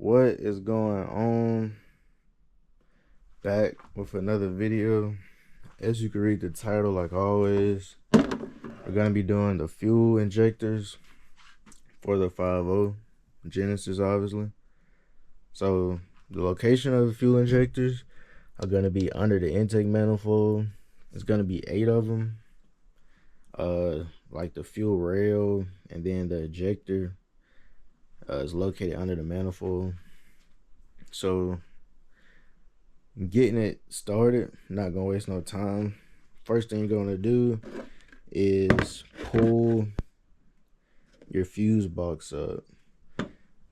What is going on? Back with another video. As you can read the title, like always, we're gonna be doing the fuel injectors for the 5.0 Genesis, obviously. So the location of the fuel injectors are gonna be under the intake manifold. It's gonna be 8 of them. Like the fuel rail, and then the ejector is located under the manifold. So getting it started, not gonna waste no time. First thing you're gonna do is pull your fuse box up.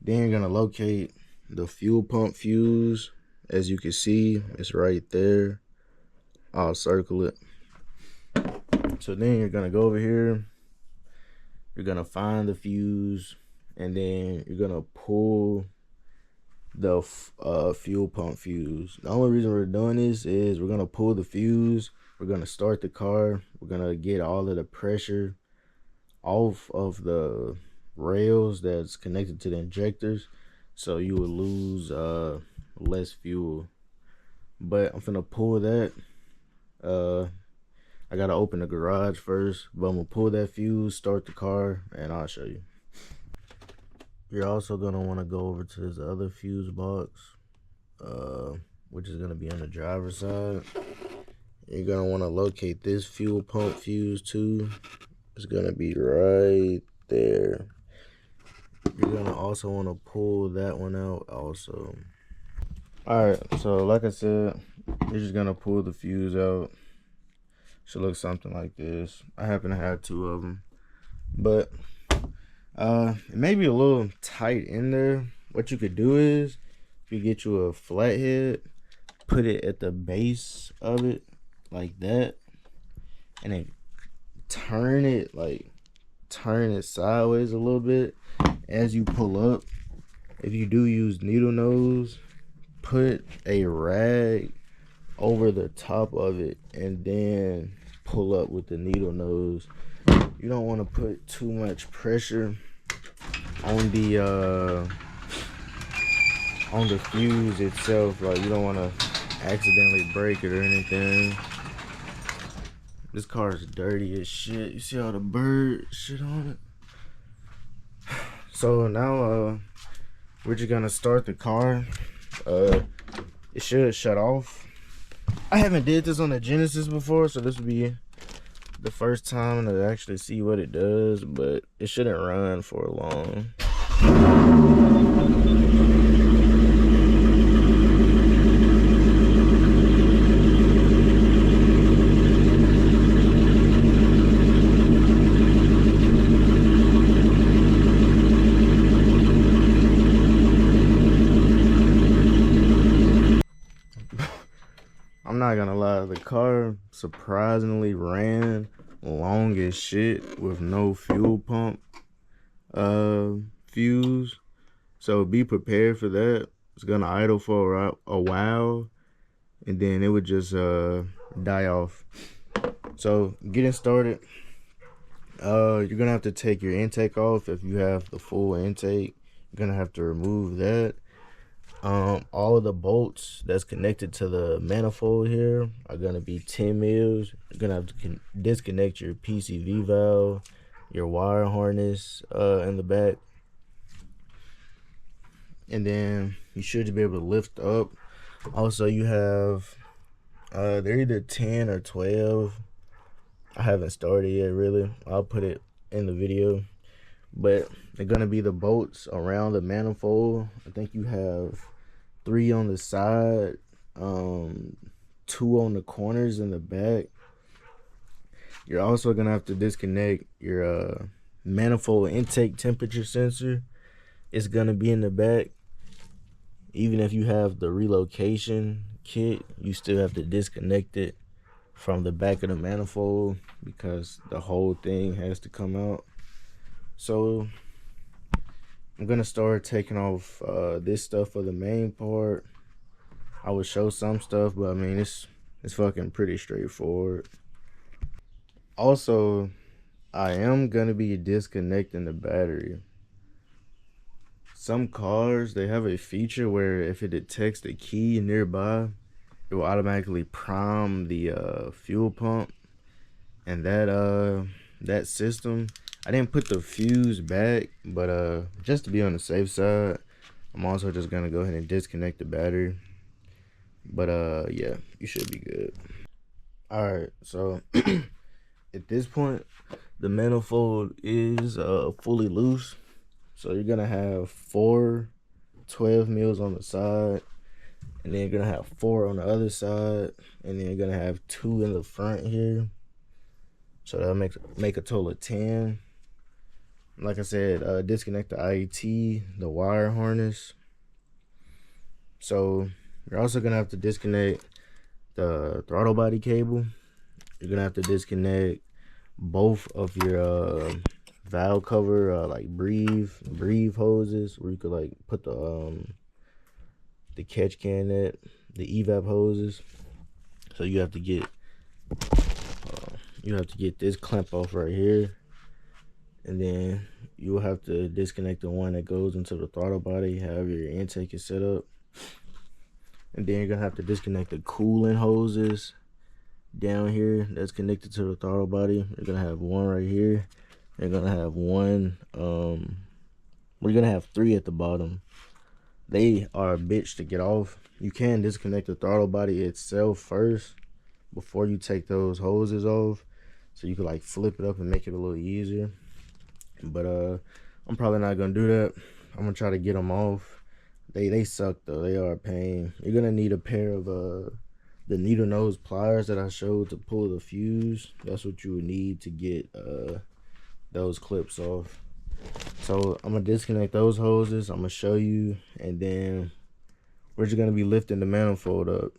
Then you're gonna locate the fuel pump fuse. As you can see, it's right there. I'll circle it. So then you're gonna go over here, you're gonna find the fuse, and then you're gonna pull the fuel pump fuse. The only reason we're doing this is we're gonna pull the fuse, we're gonna start the car, we're gonna get all of the pressure off of the rails that's connected to the injectors, so you will lose less fuel. But I'm gonna pull that. I gotta open the garage first, but I'm gonna pull that fuse, start the car, and I'll show you. You're also gonna want to go over to this other fuse box, which is gonna be on the driver's side. You're gonna want to locate this fuel pump fuse too. It's gonna be right there. You're gonna also want to pull that one out also. Alright, so like I said, you're just gonna pull the fuse out. Should look something like this. I happen to have 2 of them, but it may be a little tight in there. What you could do is, if you get you a flathead, put it at the base of it like that, and then turn it sideways a little bit as you pull up. If you do use needle nose, put a rag over the top of it and then pull up with the needle nose. You don't want to put too much pressure on the fuse itself. Like, you don't want to accidentally break it or anything. This car is dirty as shit. You see all the bird shit on it. So now we're just gonna start the car. It should shut off. I haven't did this on the Genesis before, so this will be the first time to actually see what it does, but it shouldn't run for long. I'm not gonna lie, the car surprisingly ran long as shit with no fuel pump fuse. So be prepared for that. It's gonna idle for a while, and then it would just die off. So getting started, you're gonna have to take your intake off. If you have the full intake, you're gonna have to remove that. All of the bolts that's connected to the manifold here are gonna be 10 mils. You're gonna have to disconnect your PCV valve, your wire harness in the back, and then you should be able to lift up. Also, you have they're either 10 or 12. I haven't started yet, really. I'll put it in the video, but they're gonna be the bolts around the manifold. I think you have 3 on the side, 2 on the corners in the back. You're also gonna have to disconnect your manifold intake temperature sensor. It's gonna be in the back. Even if you have the relocation kit, you still have to disconnect it from the back of the manifold because the whole thing has to come out. So I'm gonna start taking off this stuff for the main part. I will show some stuff, but I mean, it's fucking pretty straightforward. Also, I am gonna be disconnecting the battery. some cars, they have a feature where if it detects the key nearby, it will automatically prime the fuel pump. And that system, I didn't put the fuse back, but just to be on the safe side, I'm also just gonna go ahead and disconnect the battery. But yeah, you should be good. All right, so at this point, the manifold is fully loose. So you're gonna have 4 12 mils on the side, and then you're gonna have 4 on the other side, and then you're gonna have 2 in the front here. So that'll make a total of 10. Like I said, disconnect the IET, the wire harness. So you're also gonna have to disconnect the throttle body cable. You're gonna have to disconnect both of your valve cover, like breathe hoses, where you could like put the catch can at, the evap hoses. So you have to get this clamp off right here, and then you'll have to disconnect the one that goes into the throttle body, however your intake is set up. And then you're gonna have to disconnect the coolant hoses down here that's connected to the throttle body. You're gonna have one right here. You're gonna have one we're gonna have 3 at the bottom. They are a bitch to get off. You can disconnect the throttle body itself first before you take those hoses off, so you can like flip it up and make it a little easier. But I'm probably not gonna do that. I'm gonna try to get them off. They suck though. They are a pain. You're gonna need a pair of the needle nose pliers that I showed to pull the fuse. That's what you would need to get those clips off. So I'm gonna disconnect those hoses. I'm gonna show you, and then we're just gonna be lifting the manifold up.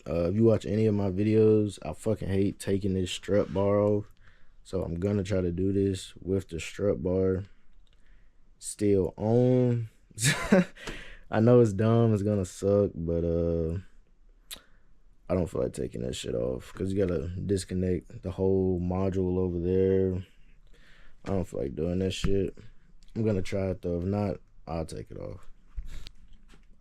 If you watch any of my videos, I fucking hate taking this strut bar off. So I'm gonna try to do this with the strut bar still on. I know it's dumb, it's gonna suck, but I don't feel like taking that shit off, because you gotta disconnect the whole module over there. I don't feel like doing that shit. I'm gonna try it though. If not, I'll take it off.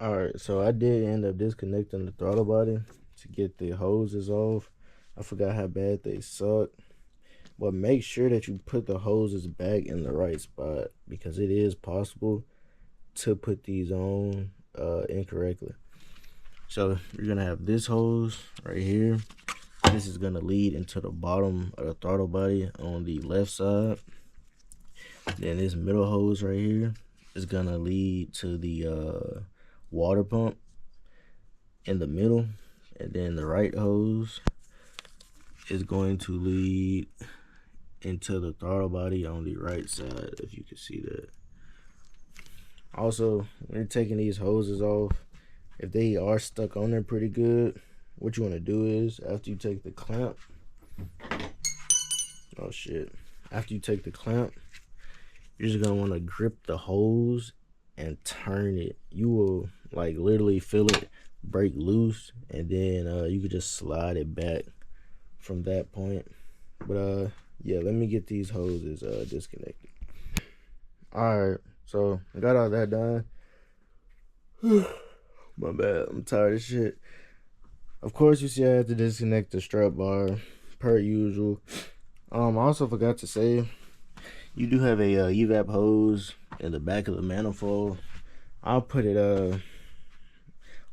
Alright, so I did end up disconnecting the throttle body to get the hoses off. I forgot how bad they suck. But make sure that you put the hoses back in the right spot, because it is possible to put these on incorrectly. So you're gonna have this hose right here. This is gonna lead into the bottom of the throttle body on the left side. Then this middle hose right here is gonna lead to the water pump in the middle, and then the right hose is going to lead into the throttle body on the right side, if you can see that. Also, when you're taking these hoses off, if they are stuck on there pretty good, what you want to do is, after you take the clamp, oh shit, after you take the clamp, you're just gonna want to grip the hose and turn it. You will like literally feel it break loose, and then you could just slide it back from that point. But yeah, let me get these hoses disconnected. Alright, so I got all that done. My bad, I'm tired of shit. Of course, you see I had to disconnect the strap bar per usual. I also forgot to say, you do have a evap hose in the back of the manifold. I'll put it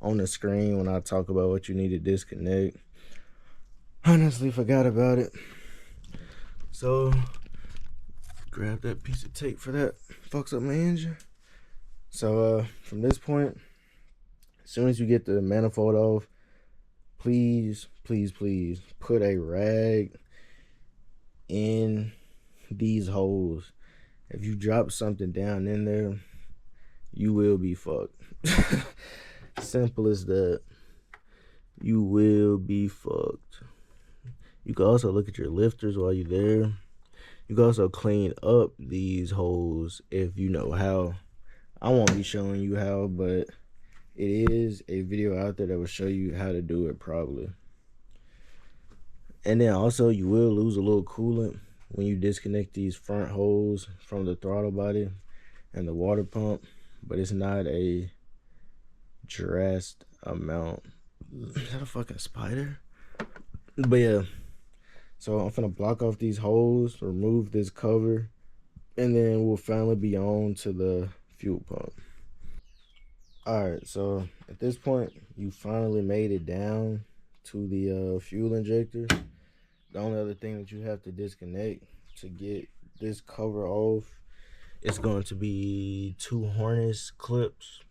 on the screen when I talk about what you need to disconnect. Honestly forgot about it. So grab that piece of tape for that. Fucks up my engine. So from this point, as soon as you get the manifold off, please put a rag in these holes. If you drop something down in there, you will be fucked. Simple as that. You will be fucked. You can also look at your lifters while you're there. You can also clean up these holes if you know how. I won't be showing you how, but it is a video out there that will show you how to do it properly. And then also, you will lose a little coolant when you disconnect these front holes from the throttle body and the water pump. but it's not a drastic amount. Is that a fucking spider? But yeah, so I'm gonna block off these holes, remove this cover, and then we'll finally be on to the fuel pump. Alright, so at this point, you finally made it down to the fuel injector. The only other thing that you have to disconnect to get this cover off is going to be 2 harness clips.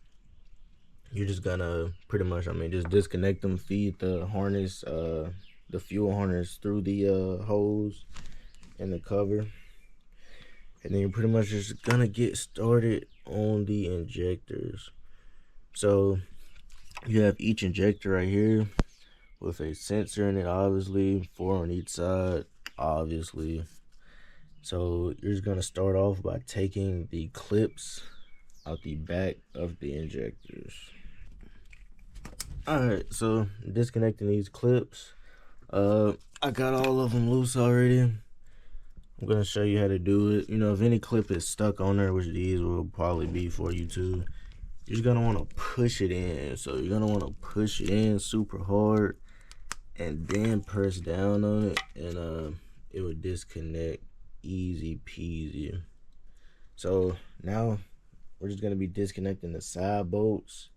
You're just gonna pretty much, just disconnect them, feed the harness, the fuel harness through the hose and the cover. And then you're pretty much just gonna get started on the injectors. So you have each injector right here with a sensor in it, obviously, 4 on each side, obviously. So you're just gonna start off by taking the clips out the back of the injectors. Alright, so disconnecting these clips. I got all of them loose already. I'm gonna show you how to do it. You know, if any clip is stuck on there, which these will probably be for you too, you're just gonna want to push it in. So you're gonna want to push it in super hard and then press down on it, and it will disconnect easy peasy. So now we're just gonna be disconnecting the side bolts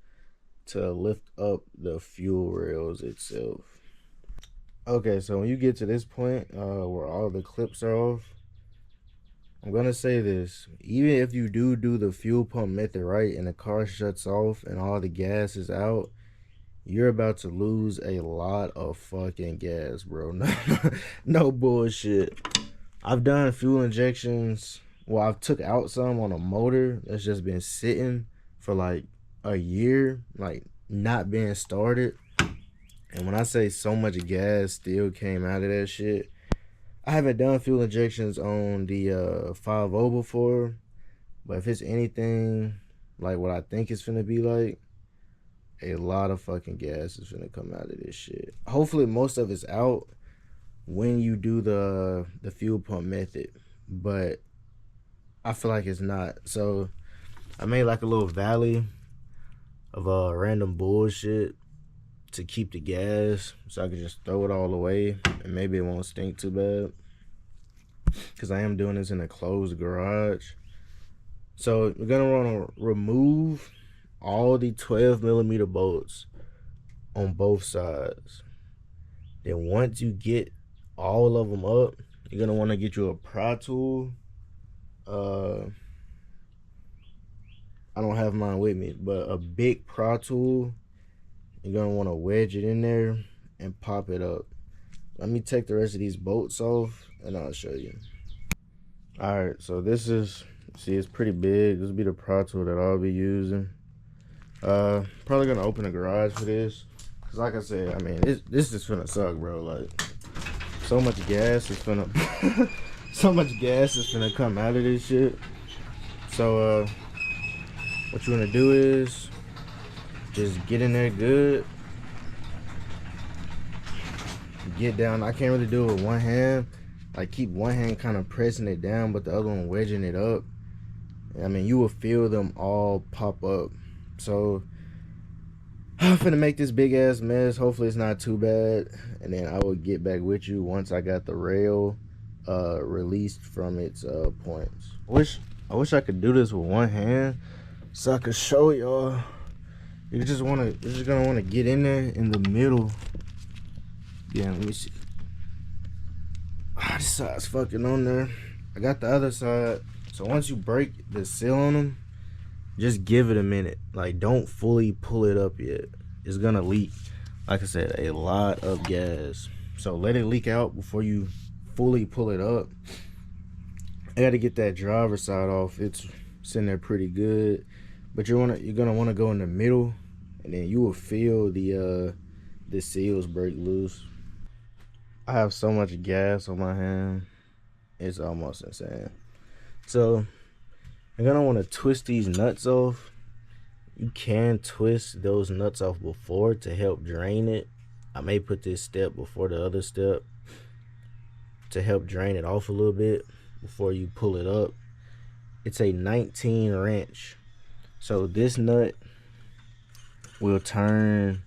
to lift up the fuel rails itself. Okay, so when you get to this point where all the clips are off, I'm gonna say this: even if you do the fuel pump method right and the car shuts off and all the gas is out, you're about to lose a lot of fucking gas, bro. No, no bullshit. I've done fuel injections. Well, I've took out some on a motor that's just been sitting for like a year, like not being started. And when I say so much gas still came out of that shit, I haven't done fuel injections on the 5.0 before, but if it's anything like what I think it's finna be like, a lot of fucking gas is finna come out of this shit. Hopefully most of it's out when you do the fuel pump method, but I feel like it's not. So I made like a little valley of random bullshit to keep the gas, so I could just throw it all away and maybe it won't stink too bad, because I am doing this in a closed garage. So we're gonna want to remove all the 12mm bolts on both sides. Then once you get all of them up, you're gonna want to get you a pry tool. I don't have mine with me, but a big pry tool. You're gonna want to wedge it in there and pop it up. Let me take the rest of these bolts off and I'll show you. Alright, so this is, see, it's pretty big. This will be the pry tool that I'll be using. Probably gonna open the garage for this, cause like I said, this is finna suck, bro. Like, so much gas is finna so much gas is finna come out of this shit. So what you wanna do is just get in there good, get down. I can't really do it with one hand. Like, keep one hand kind of pressing it down, but the other one wedging it up. You will feel them all pop up. So I'm finna make this big ass mess. Hopefully it's not too bad, and then I will get back with you once I got the rail released from its points. I wish I could do this with one hand so I could show y'all. You're just gonna wanna get in there in the middle. Yeah, let me see. This side's fucking on there. I got the other side. So once you break the seal on them, just give it a minute. Like, don't fully pull it up yet. It's gonna leak, like I said, a lot of gas. So let it leak out before you fully pull it up. I gotta get that driver's side off. It's sitting there pretty good. But you're gonna wanna go in the middle, and then you will feel the seals break loose. I have so much gas on my hand, it's almost insane. So you're gonna want to twist these nuts off. You can twist those nuts off before to help drain it. I may put this step before the other step to help drain it off a little bit before you pull it up. It's a 19 wrench. So this nut will turn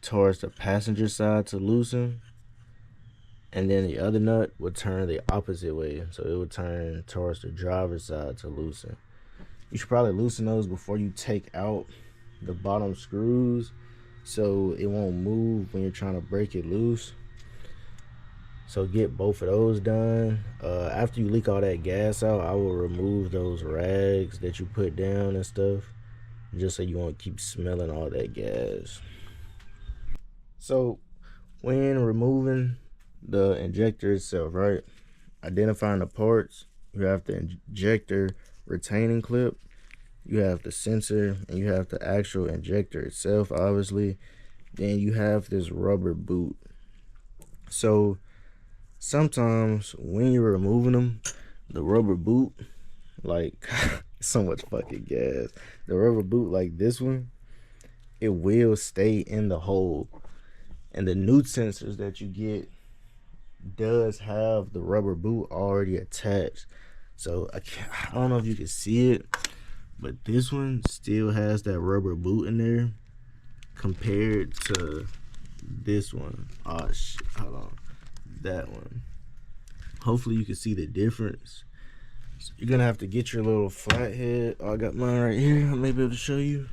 towards the passenger side to loosen, and then the other nut will turn the opposite way, so it will turn towards the driver's side to loosen. You should probably loosen those before you take out the bottom screws, so it won't move when you're trying to break it loose. So get both of those done. After you leak all that gas out, I will remove those rags that you put down and stuff, just so you won't keep smelling all that gas. So when removing the injector itself, right, identifying the parts, you have the injector retaining clip, you have the sensor, and you have the actual injector itself, obviously. Then you have this rubber boot. So sometimes when you're removing them, the rubber boot, like so much fucking gas, the rubber boot like this one, it will stay in the hole. And the new sensors that you get does have the rubber boot already attached. So I don't know if you can see it, but this one still has that rubber boot in there compared to this one. Oh shit, hold on. That one. Hopefully you can see the difference. So you're gonna have to get your little flathead. Oh, I got mine right here. I may be able to show you.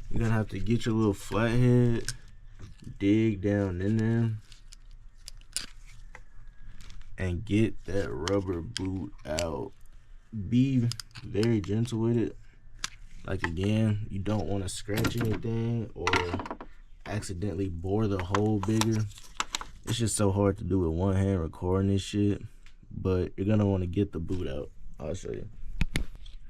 You're gonna have to get your little flathead, dig down in there, and get that rubber boot out. Be very gentle with it. Like, again, you don't want to scratch anything or accidentally bore the hole bigger. It's just so hard to do with one hand recording this shit, but you're gonna want to get the boot out. I'll show you.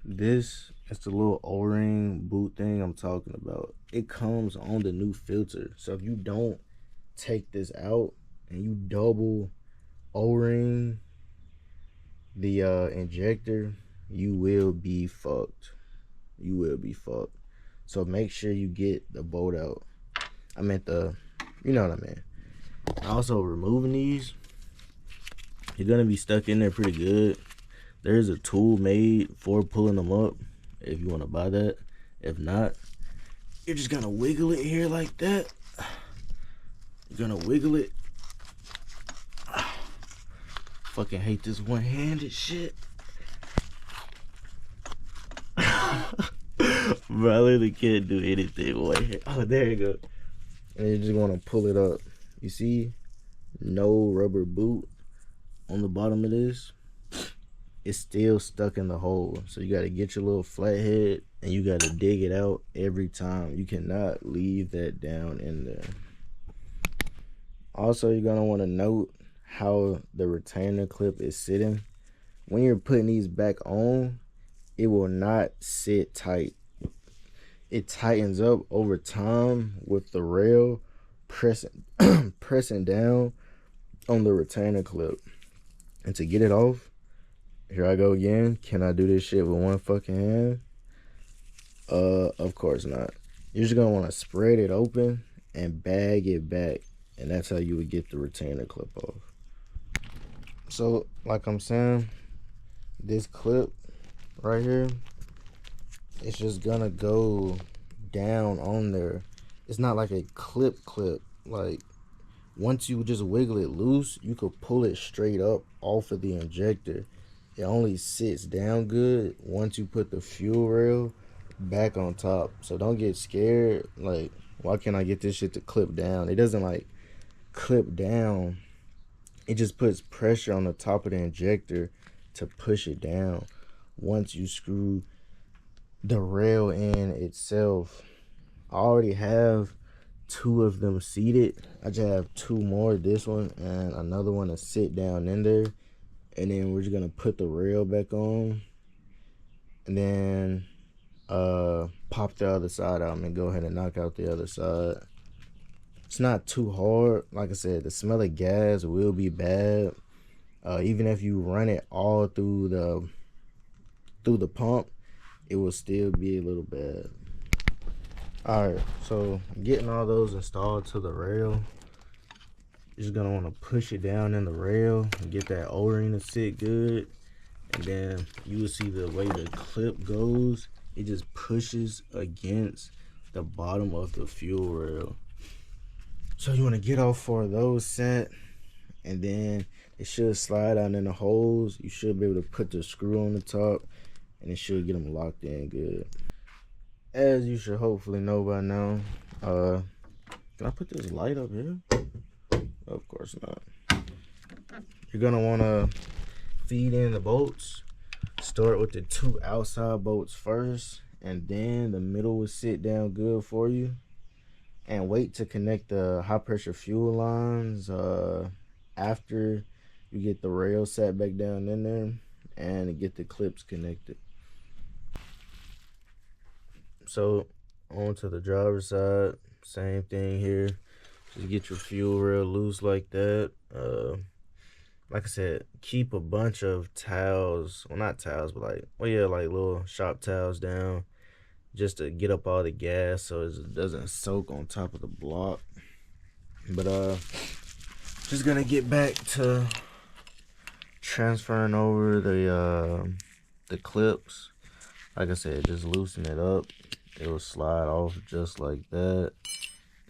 This is the little O-ring boot thing I'm talking about. It comes on the new filter. So if you don't take this out and you double O-ring the injector, you will be fucked. You will be fucked. So make sure you get the bolt out. I meant the, you know what I mean. Also, removing these, you're gonna be stuck in there pretty good. There's a tool made for pulling them up if you want to buy that. If not, you're just gonna wiggle it here like that. You're gonna wiggle it. Fucking hate this one-handed shit. Bro, I literally can't do anything one hand. Oh, there you go. And you just want to pull it up. You see, no rubber boot on the bottom of this. It's still stuck in the hole. So you got to get your little flathead and you got to dig it out every time. You cannot leave that down in there. Also, you're going to want to note how the retainer clip is sitting. When you're putting these back on, it will not sit tight. It tightens up over time with the rail pressing pressing down on the retainer clip. And to get it off, here I go again. Can I do this shit with one fucking hand? Of course not. You're just gonna want to spread it open and bag it back, and that's how you would get the retainer clip off. So like I'm saying, this clip right here, it's just gonna go down on there. It's not like a clip. Like, once you just wiggle it loose, you could pull it straight up off of the injector. It only sits down good once you put the fuel rail back on top. So don't get scared. Like, why can't I get this shit to clip down? It doesn't like clip down. It just puts pressure on the top of the injector to push it down. Once you screw the rail in itself, I already have 2 of them seated. I just have 2 more, this one and another one to sit down in there. And then we're just gonna put the rail back on and then pop the other side out and go ahead and knock out the other side. It's not too hard. Like I said, the smell of gas will be bad. Even if you run it all through the pump, it will still be a little bad. Alright, so getting all those installed to the rail, you're just gonna want to push it down in the rail and get that O-ring to sit good. And then you will see the way the clip goes, it just pushes against the bottom of the fuel rail. So you want to get all 4 of those set, and then it should slide out in the holes. You should be able to put the screw on the top, and it should get them locked in good. As you should hopefully know by now, can I put this light up here? Of course not. You're gonna want to feed in the bolts. Start with the 2 outside bolts first, and then the middle will sit down good for you. And wait to connect the high pressure fuel lines after you get the rail sat back down in there and get the clips connected. So onto the driver's side, same thing here. Just get your fuel rail loose like that. Like I said, keep a bunch of towels, well not towels, but like little shop towels down, just to get up all the gas so it doesn't soak on top of the block. But just gonna get back to transferring over the clips. Like I said, just loosen it up. It will slide off just like that,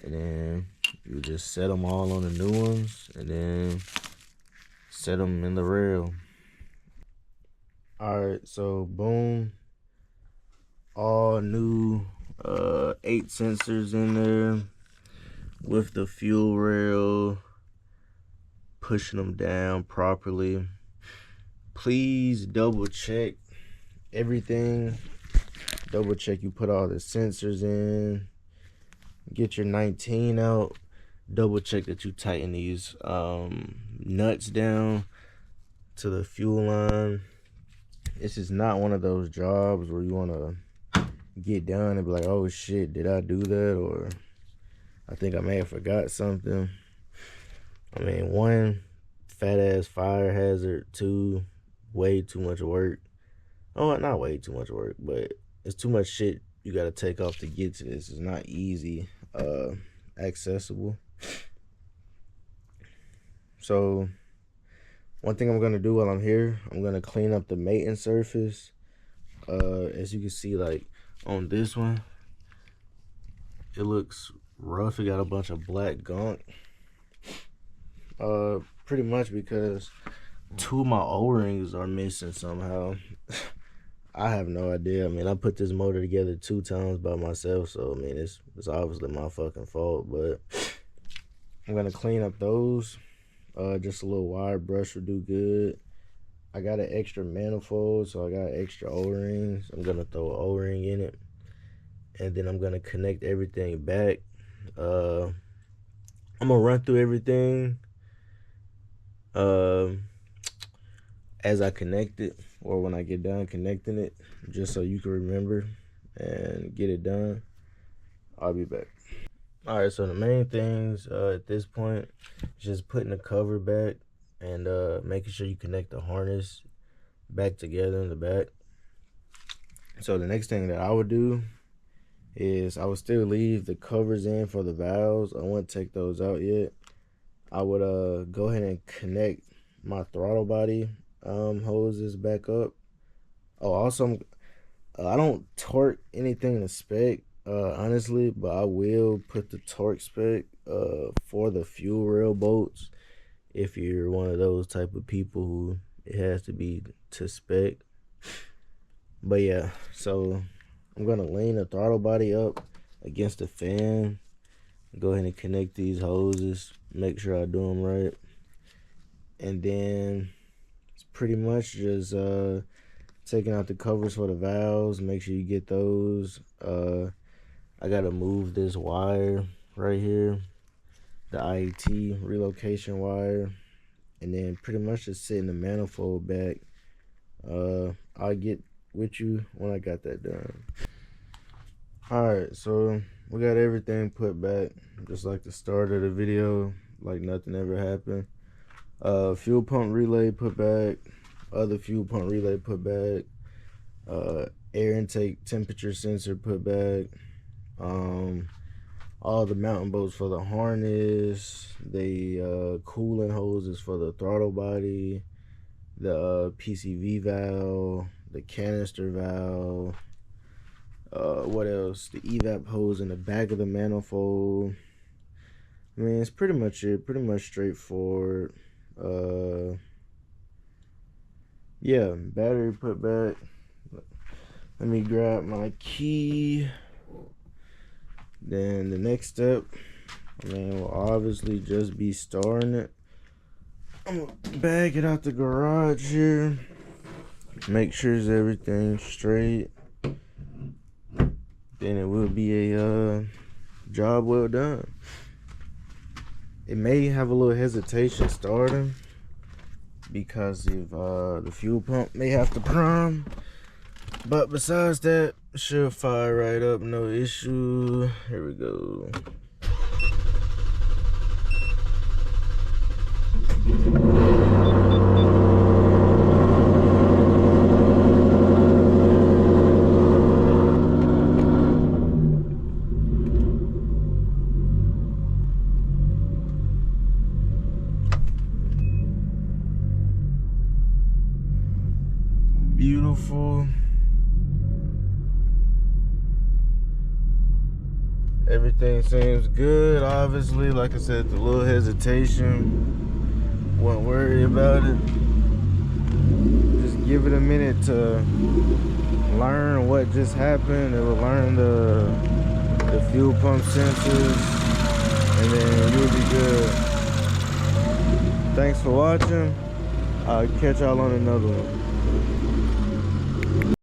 and then you just set them all on the new ones, and then set them in the rail. All right, so boom, all new 8 sensors in there with the fuel rail, pushing them down properly. Please double check everything. Double check you put all the sensors in. Get your 19 out. Double check that you tighten these nuts down to the fuel line. This is not one of those jobs where you want to get done and be like, oh shit, did I do that? Or I think I may have forgot something. I mean, 1, fat ass fire hazard. 2, way too much work. Oh, not way too much work, but it's too much shit you gotta take off to get to this. It's not easy accessible. So one thing I'm gonna do while I'm here, I'm gonna clean up the mating surface. As you can see, like on this one, it looks rough. It got a bunch of black gunk. Pretty much because 2 of my O-rings are missing somehow. I have no idea. I mean, I put this motor together 2 times by myself, so I mean, it's obviously my fucking fault. But I'm gonna clean up those. Just a little wire brush will do good. I got an extra manifold, so I got extra O-rings. I'm gonna throw an O-ring in it, and then I'm gonna connect everything back. I'm gonna run through everything as I connect it, or when I get done connecting it, just so you can remember and get it done. I'll be back. All right, so the main things at this point is just putting the cover back and making sure you connect the harness back together in the back. So the next thing that I would do is I would still leave the covers in for the valves. I wouldn't take those out yet. I would go ahead and connect my throttle body hoses back up. Oh, also, I don't torque anything to spec, honestly, but I will put the torque spec for the fuel rail bolts if you're one of those type of people who it has to be to spec. But yeah, so I'm gonna lean the throttle body up against the fan, go ahead and connect these hoses, make sure I do them right, and then it's pretty much just taking out the covers for the valves. Make sure you get those. I gotta move this wire right here, the IET relocation wire, and then pretty much just setting the manifold back. I'll get with you when I got that done. Alright, so we got everything put back just like the start of the video, like nothing ever happened. Fuel pump relay put back, other fuel pump relay put back, air intake temperature sensor put back, all the mountain bolts for the harness, the coolant hoses for the throttle body, the PCV valve, the canister valve, What else? The evap hose in the back of the manifold. I mean, it's pretty much it. Pretty much straightforward. Yeah, battery put back. Let me grab my key. Then the next step, I mean, will obviously just be starting it. I'm gonna bag it out the garage here. Make sure everything's straight. Then it will be a job well done. It may have a little hesitation starting because of the fuel pump may have to prime. But besides that, it should fire right up, no issue. Here we go. Beautiful. Everything seems good. Obviously, like I said, the little hesitation, won't worry about it. Just give it a minute to learn what just happened. It will learn the fuel pump sensors, and then you'll be good. Thanks for watching. I'll catch y'all on another one.